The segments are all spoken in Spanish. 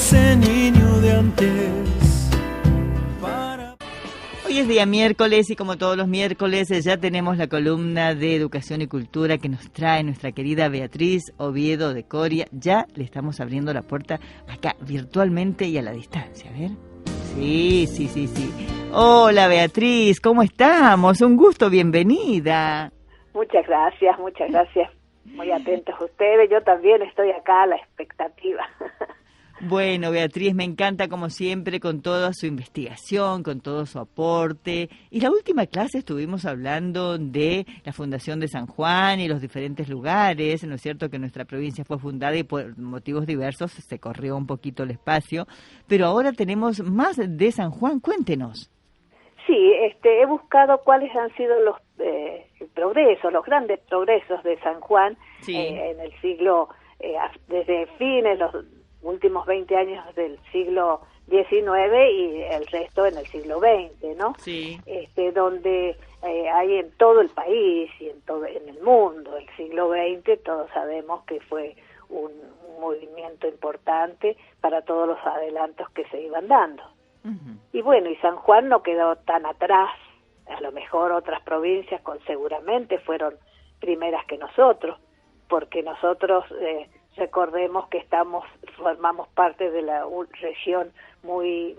ese niño de antes. Hoy es día miércoles y como todos los miércoles ya tenemos la columna de Educación y Cultura que nos trae nuestra querida Beatriz Oviedo de Coria. Ya le estamos abriendo la puerta acá virtualmente y a la distancia, a ver. Sí. Hola Beatriz, ¿cómo estamos? Un gusto, bienvenida. Muchas gracias. Muy atentos ustedes, yo también estoy acá a la expectativa. Bueno, Beatriz, me encanta como siempre con toda su investigación, con todo su aporte. Y la última clase estuvimos hablando de la Fundación de San Juan y los diferentes lugares, ¿no es cierto? Que nuestra provincia fue fundada y por motivos diversos se corrió un poquito el espacio. Pero ahora tenemos más de San Juan, cuéntenos. Sí, he buscado cuáles han sido los progresos, los grandes progresos de San Juan en el siglo, desde fines, los últimos 20 años del siglo XIX y el resto en el siglo XX, ¿no? Sí. Donde hay en todo el país y en el mundo. El siglo XX todos sabemos que fue un movimiento importante para todos los adelantos que se iban dando. Uh-huh. Y bueno, y San Juan no quedó tan atrás. A lo mejor otras provincias seguramente fueron primeras que nosotros, porque nosotros recordemos que formamos parte de la región muy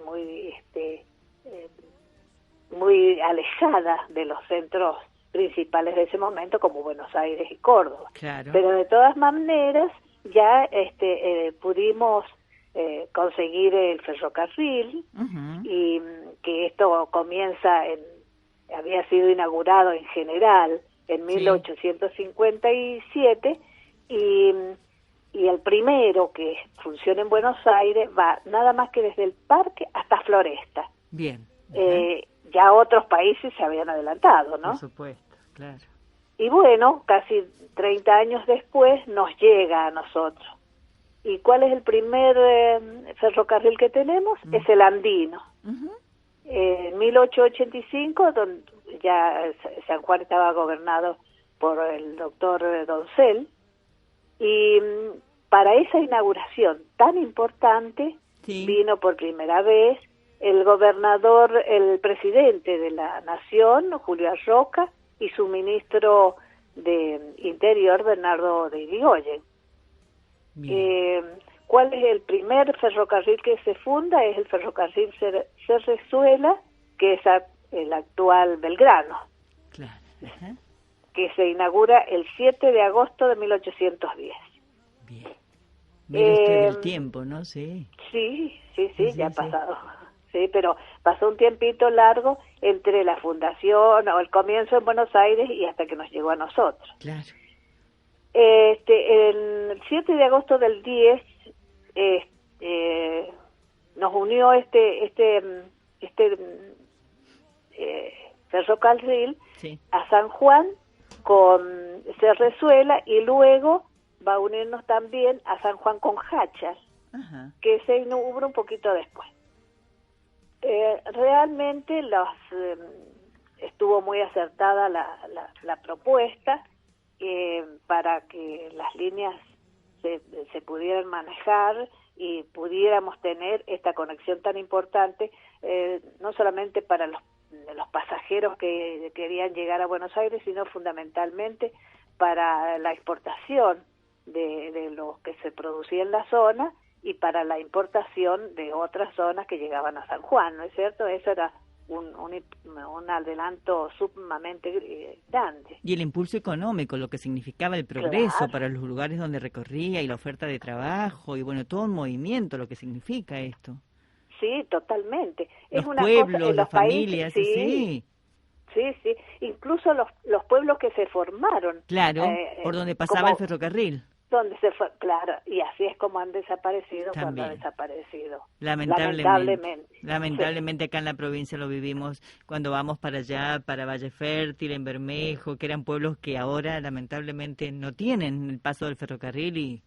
alejada de los centros principales de ese momento, como Buenos Aires y Córdoba. Claro. Pero de todas maneras ya pudimos conseguir el ferrocarril. Uh-huh. Y que esto había sido inaugurado en general en 1857 y el primero que funciona en Buenos Aires va nada más que desde el Parque hasta Floresta. Bien. Ya otros países se habían adelantado, ¿no? Por supuesto, claro. Y bueno, casi 30 años después nos llega a nosotros. ¿Y cuál es el primer ferrocarril que tenemos? Uh-huh. Es el Andino. Uh-huh. En 1885, donde ya San Juan estaba gobernado por el doctor Doncel, y para esa inauguración tan importante vino por primera vez el presidente de la Nación, Julio Arroca, y su ministro de Interior, Bernardo de Irigoyen. ¿Cuál es el primer ferrocarril que se funda? Es el ferrocarril Cerrezuela, que es el actual Belgrano. Claro. Uh-huh. Que se inaugura el 7 de agosto de 1810. Bien. Mire usted el tiempo, ¿no? Sí, ya ha pasado. Sí, pero pasó un tiempito largo entre la fundación o el comienzo en Buenos Aires y hasta que nos llegó a nosotros. Claro. El 7 de agosto del 10 nos unió ferrocarril a San Juan con Cerrezuela y luego va a unirnos también a San Juan con Jáchal, uh-huh, que se inauguró un poquito después. Realmente estuvo muy acertada la propuesta para que las líneas se pudieran manejar y pudiéramos tener esta conexión tan importante, no solamente para los pasajeros que querían llegar a Buenos Aires, sino fundamentalmente para la exportación de lo que se producía en la zona y para la importación de otras zonas que llegaban a San Juan, ¿no es cierto? Eso era un adelanto sumamente grande. Y el impulso económico, lo que significaba el progreso para los lugares donde recorría y la oferta de trabajo y bueno, todo un movimiento, lo que significa esto. Sí, totalmente. Los pueblos, las familias, sí. Incluso los pueblos que se formaron. Claro, por donde pasaba el ferrocarril. Donde se fue, claro, y así es como han desaparecido también. Cuando han desaparecido. Lamentablemente acá en la provincia lo vivimos cuando vamos para allá, para Valle Fértil, en Bermejo, que eran pueblos que ahora lamentablemente no tienen el paso del ferrocarril y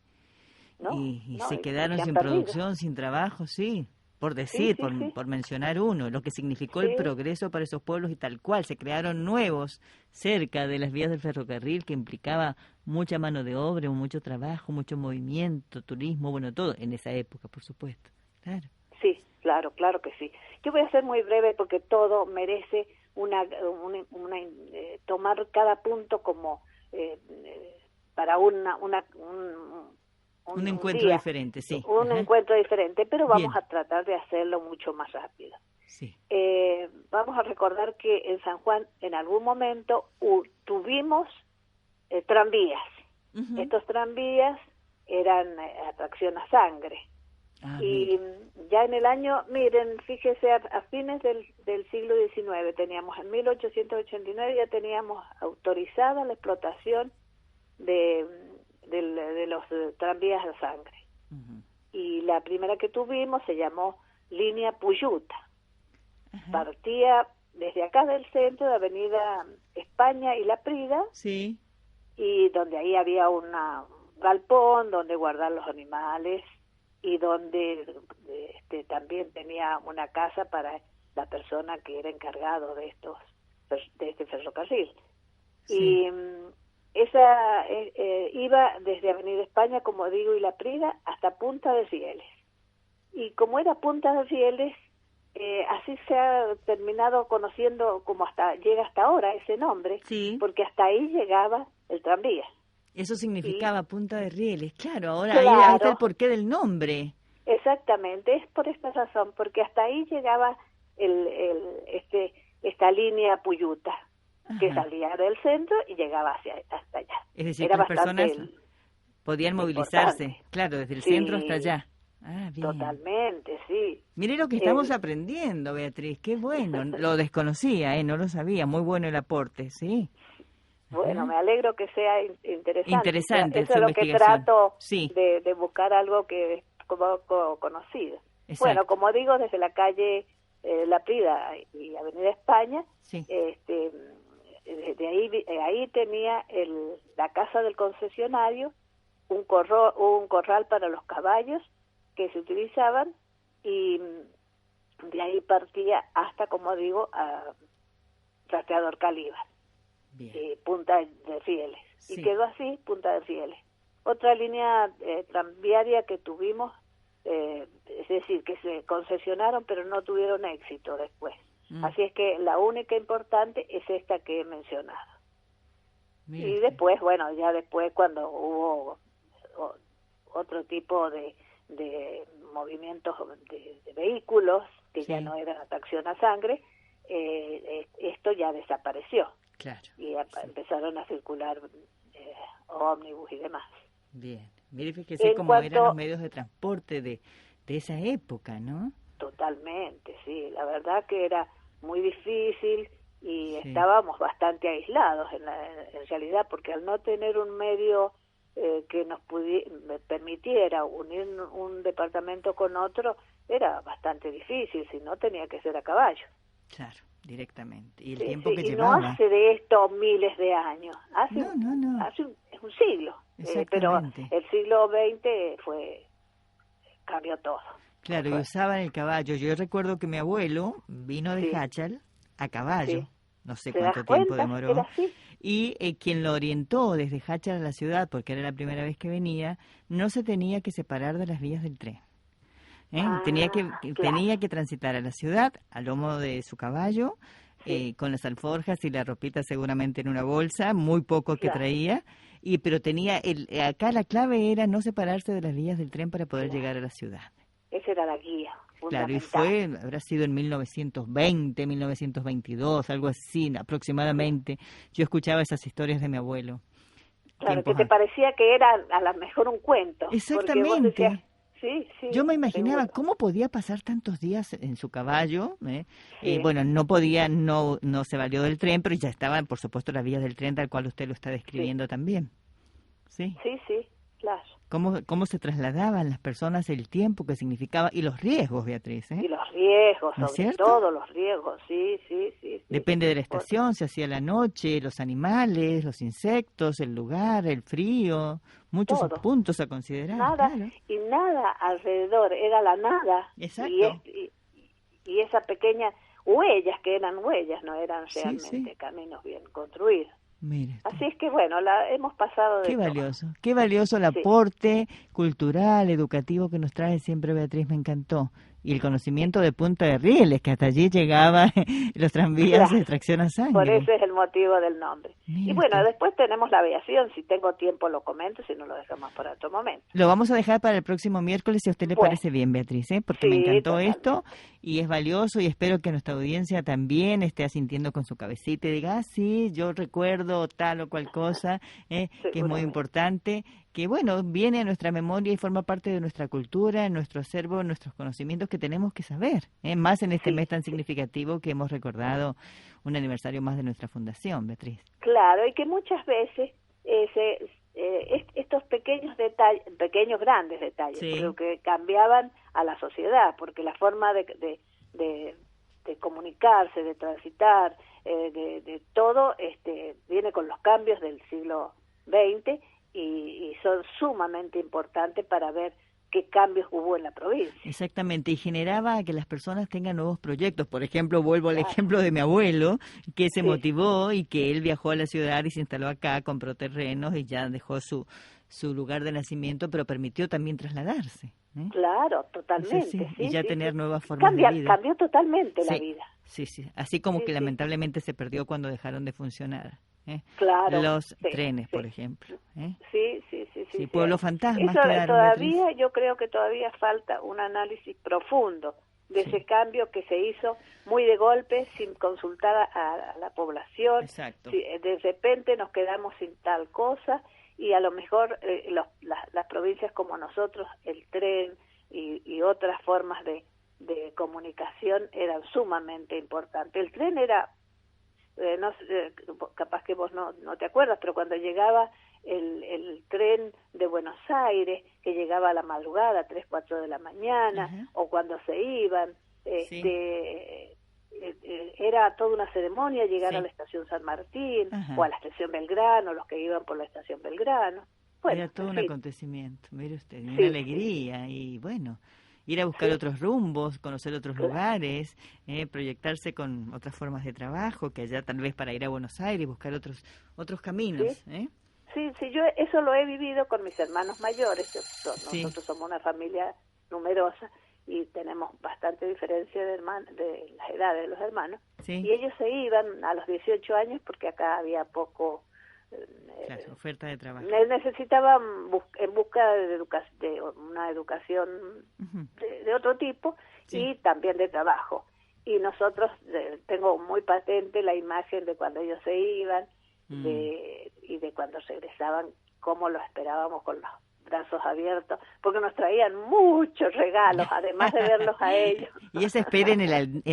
se quedaron sin producción, sin trabajo, sí. Por decir, por mencionar uno, lo que significó el progreso para esos pueblos y tal cual, se crearon nuevos cerca de las vías del ferrocarril que implicaba mucha mano de obra, mucho trabajo, mucho movimiento, turismo, bueno, todo en esa época, por supuesto. Claro. Sí, claro que sí. Yo voy a ser muy breve porque todo merece tomar cada punto como para un encuentro día, diferente, sí. un Ajá. encuentro diferente, pero Bien. vamos a tratar de hacerlo mucho más rápido. Sí. Vamos a recordar que en San Juan en algún momento tuvimos tranvías. Uh-huh. Estos tranvías eran atracción a sangre. Y ya en el año, miren, fíjese, a fines del siglo XIX teníamos, en 1889 ya teníamos autorizada la explotación de los tranvías de sangre. Uh-huh. Y la primera que tuvimos se llamó Línea Puyuta. Uh-huh. Partía desde acá del centro de Avenida España y La Prida, sí, y donde ahí había un galpón donde guardar los animales y donde también tenía una casa para la persona que era encargado de este ferrocarril. sí. Y esa iba desde Avenida España, como digo, y La Prida hasta Punta de Rieles. Y como era Punta de Rieles, así se ha terminado conociendo como llega hasta ahora ese nombre, Sí. porque hasta ahí llegaba el tranvía. Eso significaba Punta de Rieles, claro, ahora Claro. ahí está el porqué del nombre. Exactamente, es por esta razón, porque hasta ahí llegaba esta línea Puyuta, que salía del centro y llegaba hasta allá. Es decir, Era que las personas bastante podían movilizarse, importante. claro, desde el Sí, centro hasta allá. Ah, bien. Totalmente, sí. Mire lo que estamos aprendiendo, Beatriz, qué bueno, lo desconocía, no lo sabía, muy bueno el aporte, sí. Bueno, Ajá. me alegro que sea interesante. Interesante Eso su es lo que investigación. trato Sí. de buscar algo que es poco conocido. Exacto. Bueno, como digo, desde la calle La Prida y Avenida España, Sí. de ahí tenía la casa del concesionario, un corral para los caballos que se utilizaban, y de ahí partía hasta, como digo, a Rastreador Calíbar, Punta de Rieles. Sí. Y quedó así, Punta de Rieles. Otra línea tranviaria que tuvimos, es decir, que se concesionaron pero no tuvieron éxito después. Así es que la única importante es esta que he mencionado. Mira. Y después, bueno, ya después cuando hubo otro tipo de movimientos de vehículos que ya no eran atracción a sangre, esto ya desapareció. Claro. Y empezaron a circular ómnibus y demás. Bien. Mire, fíjese cómo eran los medios de transporte de esa época, ¿no? Totalmente, sí. La verdad que era muy difícil y estábamos bastante aislados en realidad, porque al no tener un medio que nos permitiera unir un departamento con otro, era bastante difícil, si no tenía que ser a caballo. Claro, directamente. Y el tiempo que y llevaba. no hace de esto miles de años, hace un siglo, pero el siglo XX cambió todo. Claro, y usaban el caballo. Yo recuerdo que mi abuelo vino de Jáchal a caballo, no sé cuánto tiempo demoró, y quien lo orientó desde Jáchal a la ciudad, porque era la primera vez que venía, no se tenía que separar de las vías del tren. Tenía que transitar a la ciudad a lomo de su caballo, con las alforjas y la ropita seguramente en una bolsa, muy poco que traía, pero tenía acá la clave era no separarse de las vías del tren para poder llegar a la ciudad. Esa era la guía. Claro, y habrá sido en 1920, 1922, algo así aproximadamente. Yo escuchaba esas historias de mi abuelo. Claro, que te parecía que era a lo mejor un cuento. Exactamente. Vos decías, sí, yo me imaginaba cómo podía pasar tantos días en su caballo. Bueno, no podía, no se valió del tren, pero ya estaban, por supuesto, las vías del tren, tal cual usted lo está describiendo también. Sí, claro. ¿Cómo se trasladaban las personas, el tiempo que significaba y los riesgos, Beatriz? Y los riesgos, ¿no es sobre cierto? todo los riesgos, sí. Depende de la estación, se hacía la noche, los animales, los insectos, el lugar, el frío, muchos puntos a considerar. Nada, claro. Y nada alrededor, era la nada. Exacto. Y esa pequeña huellas, que eran huellas, no eran realmente caminos bien construidos. Mire. Así es que bueno, la hemos pasado de Qué valioso el Sí. aporte cultural, educativo que nos trae siempre Beatriz, me encantó. Y el conocimiento de Punta de Rieles, que hasta allí llegaban los tranvías de Claro. tracción a Por sangre. ese es el motivo del nombre. Mire Y bueno, usted. después tenemos la aviación, si tengo tiempo lo comento, si no lo dejamos para otro momento. Lo vamos a dejar para el próximo miércoles, si a usted le Bueno, parece bien, Beatriz, porque me sí, encantó totalmente. esto y es valioso y espero que nuestra audiencia también esté asintiendo con su cabecita y diga, sí, yo recuerdo tal o cual cosa, que es muy Seguramente. importante, que bueno, viene a nuestra memoria y forma parte de nuestra cultura, nuestro acervo, nuestros conocimientos que tenemos que saber, más en este Sí, mes tan sí. significativo que hemos recordado un aniversario más de nuestra fundación, Beatriz. Claro, y que muchas veces estos pequeños detalles, pequeños grandes detalles, Sí. pero que cambiaban a la sociedad, porque la forma de comunicarse, de transitar, de todo, viene con los cambios del siglo XX y son sumamente importantes para ver qué cambios hubo en la provincia. Exactamente, y generaba que las personas tengan nuevos proyectos. Por ejemplo, vuelvo al Claro. ejemplo de mi abuelo, que se Sí. motivó y que él viajó a la ciudad y se instaló acá, compró terrenos y ya dejó su lugar de nacimiento, pero permitió también trasladarse. Claro, Es totalmente. así, Sí, y ya sí, tener sí. nuevas formas de vida. Cambió totalmente la Sí, vida. sí. Así como Sí, que sí. lamentablemente se perdió cuando dejaron de funcionar. Claro. Los Sí, trenes, sí. por ejemplo. Sí. Sí, pueblos fantasmas Eso quedaron, Beatriz. todavía, yo creo que todavía falta un análisis profundo de Sí. ese cambio que se hizo muy de golpe, sin consultar a la población. Exacto. De repente nos quedamos sin tal cosa y a lo mejor las provincias como nosotros, el tren y otras formas de comunicación eran sumamente importantes. El tren era, no sé, capaz que vos no te acuerdas, pero cuando llegaba el tren de Buenos Aires, que llegaba a la madrugada, 3, 4 de la mañana, Ajá. o cuando se iban, Sí. era toda una ceremonia llegar Sí. a la estación San Martín, Ajá. o a la estación Belgrano, los que iban por la estación Belgrano. Bueno, Era todo en un fin. acontecimiento, mire usted, y Sí, una sí. alegría, y bueno, ir a buscar Sí. otros rumbos, conocer otros Claro. lugares, proyectarse con otras formas de trabajo, que allá tal vez para ir a Buenos Aires, buscar otros caminos. Sí, yo eso lo he vivido con mis hermanos mayores. Sí. Nosotros somos una familia numerosa y tenemos bastante diferencia de las edades de los hermanos. Sí. Y ellos se iban a los 18 años porque acá había poco... Claro, oferta de trabajo. necesitaban en busca de una educación Ujú. de otro tipo Sí. y también de trabajo. Y nosotros, tengo muy patente la imagen de cuando ellos se iban y de cuando regresaban, cómo lo esperábamos con los brazos abiertos, porque nos traían muchos regalos, además de verlos a ellos. Y esa espera en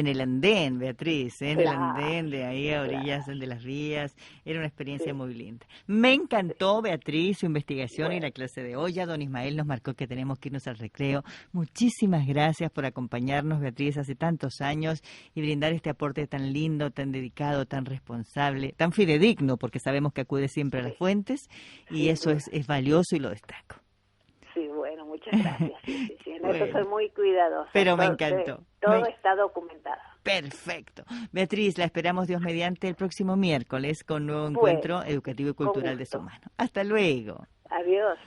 el andén, Beatriz, en el Claro, andén de ahí a orillas claro. de las vías, era una experiencia Sí. muy linda. Me encantó, Beatriz, su investigación y Bueno. la clase de hoy. Ya don Ismael nos marcó que tenemos que irnos al recreo. Muchísimas gracias por acompañarnos, Beatriz, hace tantos años y brindar este aporte tan lindo, tan dedicado, tan responsable, tan fidedigno, porque sabemos que acude siempre a las fuentes y Sin eso duda. es valioso y lo destaco. Sí, bueno, muchas gracias. Sí. En eso Bueno. soy muy cuidadosa. Pero me Entonces, encantó. Todo está documentado. Perfecto. Beatriz, la esperamos Dios mediante el próximo miércoles con nuevo Bueno, encuentro educativo y con cultural de su gusto. mano. Hasta luego. Adiós.